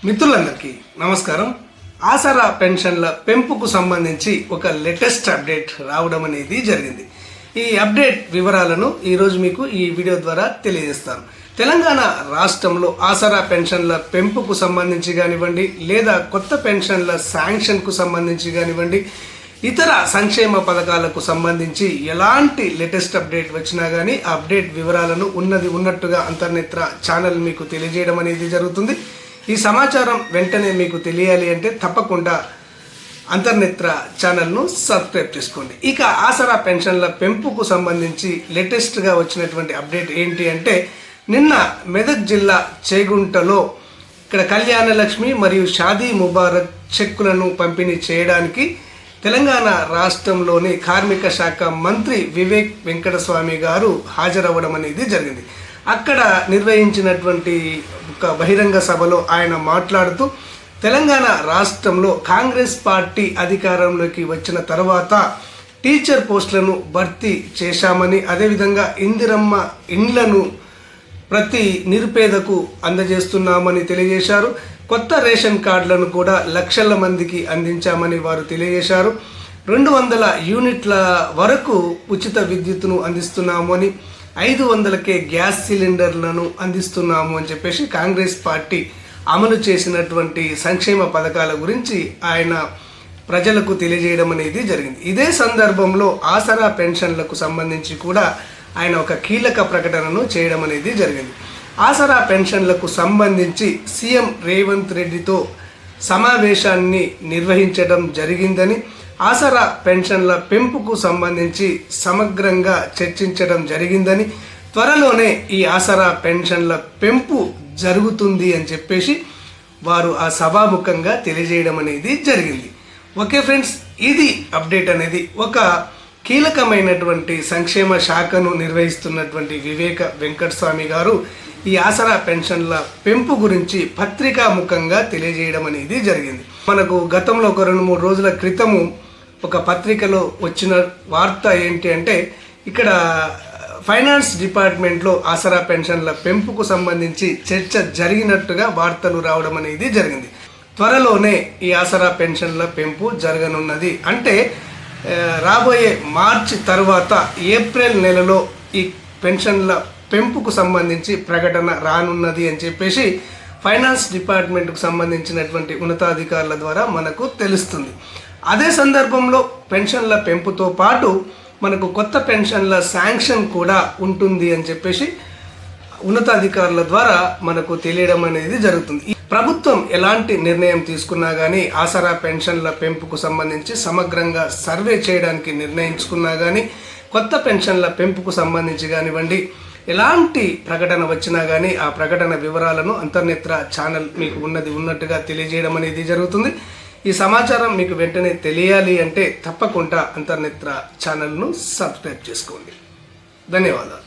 మిత్రులందరికీ నమస్కారం. ఆసరా పెన్షన్ల పెంపుకు సంబంధించి ఒక లేటెస్ట్ అప్డేట్ రావడం అనేది జరిగింది. ఈ అప్డేట్ వివరాలను ఈరోజు మీకు ఈ వీడియో ద్వారా తెలియజేస్తాను. తెలంగాణ రాష్ట్రంలో ఆసరా పెన్షన్ల పెంపుకు సంబంధించి కానివ్వండి, లేదా కొత్త పెన్షన్ల శాంక్షన్కు సంబంధించి కానివ్వండి, ఇతర సంక్షేమ పథకాలకు సంబంధించి ఎలాంటి లేటెస్ట్ అప్డేట్ వచ్చినా కానీ ఆ అప్డేట్ వివరాలను ఉన్నది ఉన్నట్టుగా అంతర్నేత్ర ఛానల్ మీకు తెలియజేయడం అనేది జరుగుతుంది. ఈ సమాచారం వెంటనే మీకు తెలియాలి అంటే తప్పకుండా అంతర్నేత్ర ఛానల్ను సబ్స్క్రైబ్ చేసుకోండి. ఇక ఆసరా పెన్షన్ల పెంపుకు సంబంధించి లేటెస్ట్గా వచ్చినటువంటి అప్డేట్ ఏంటి అంటే, నిన్న మెదక్ జిల్లా చేగుంటలో ఇక్కడ కళ్యాణ లక్ష్మి మరియు షాదీ ముబారక్ చెక్కులను పంపిణీ చేయడానికి తెలంగాణ రాష్ట్రంలోని కార్మిక శాఖ మంత్రి వివేక్ వెంకటస్వామి గారు హాజరవ్వడం అనేది జరిగింది. అక్కడ నిర్వహించినటువంటి ఒక బహిరంగ సభలో ఆయన మాట్లాడుతూ, తెలంగాణ రాష్ట్రంలో కాంగ్రెస్ పార్టీ అధికారంలోకి వచ్చిన తర్వాత టీచర్ పోస్టులను భర్తీ చేశామని, అదేవిధంగా ఇందిరమ్మ ఇండ్లను ప్రతి నిరుపేదకు అందజేస్తున్నామని తెలియజేశారు. కొత్త రేషన్ కార్డులను కూడా లక్షల మందికి అందించామని వారు తెలియజేశారు. 200 యూనిట్ల వరకు ఉచిత విద్యుత్తును అందిస్తున్నాము అని, 500కే గ్యాస్ సిలిండర్లను అందిస్తున్నాము అని చెప్పేసి కాంగ్రెస్ పార్టీ అమలు చేసినటువంటి సంక్షేమ పథకాల గురించి ఆయన ప్రజలకు తెలియజేయడం అనేది జరిగింది. ఇదే సందర్భంలో ఆసరా పెన్షన్లకు సంబంధించి కూడా ఆయన ఒక కీలక ప్రకటనను చేయడం అనేది జరిగింది. ఆసరా పెన్షన్లకు సంబంధించి సీఎం రేవంత్ రెడ్డితో సమావేశాన్ని నిర్వహించడం జరిగిందని, ఆసరా పెన్షన్ల పెంపుకు సంబంధించి సమగ్రంగా చర్చించడం జరిగిందని, త్వరలోనే ఈ ఆసరా పెన్షన్ల పెంపు జరుగుతుంది అని చెప్పేసి వారు ఆ సభాముఖంగా తెలియజేయడం అనేది జరిగింది. ఓకే ఫ్రెండ్స్, ఇది అప్డేట్ అనేది. ఒక కీలకమైనటువంటి సంక్షేమ శాఖను నిర్వహిస్తున్నటువంటి వివేక వెంకటస్వామి గారు ఈ ఆసరా పెన్షన్ల పెంపు గురించి పత్రికాముఖంగా తెలియజేయడం అనేది జరిగింది. మనకు గతంలో ఒక 2-3 రోజుల క్రితము ఒక పత్రికలో వచ్చిన వార్త ఏంటి అంటే, ఇక్కడ ఫైనాన్స్ డిపార్ట్మెంట్లో ఆసరా పెన్షన్ల పెంపుకు సంబంధించి చర్చ జరిగినట్టుగా వార్తలు రావడం అనేది జరిగింది. త్వరలోనే ఈ ఆసరా పెన్షన్ల పెంపు జరగనున్నది. అంటే రాబోయే మార్చి తర్వాత ఏప్రిల్ నెలలో ఈ పెన్షన్ల పెంపుకు సంబంధించి ప్రకటన రానున్నది అని చెప్పేసి ఫైనాన్స్ డిపార్ట్మెంట్కు సంబంధించినటువంటి ఉన్నతాధికారుల ద్వారా మనకు తెలుస్తుంది. అదే సందర్భంలో పెన్షన్ల పెంపుతో పాటు మనకు కొత్త పెన్షన్ల శాంక్షన్ కూడా ఉంటుంది అని చెప్పేసి ఉన్నతాధికారుల ద్వారా మనకు తెలియడం అనేది జరుగుతుంది. ప్రభుత్వం ఎలాంటి నిర్ణయం తీసుకున్నా కానీ, ఆసరా పెన్షన్ల పెంపుకు సంబంధించి సమగ్రంగా సర్వే చేయడానికి నిర్ణయించుకున్నా కానీ, కొత్త పెన్షన్ల పెంపుకు సంబంధించి కానివ్వండి, ఎలాంటి ప్రకటన వచ్చినా కానీ ఆ ప్రకటన వివరాలను అంతర్నేత్ర ఛానల్ మీకు ఉన్నది ఉన్నట్టుగా తెలియజేయడం అనేది జరుగుతుంది. ఈ సమాచారం మీకు వెంటనే తెలియాలి అంటే తప్పకుండా అంతర్నేత్ర ఛానల్ను సబ్స్క్రైబ్ చేసుకోండి. ధన్యవాదాలు.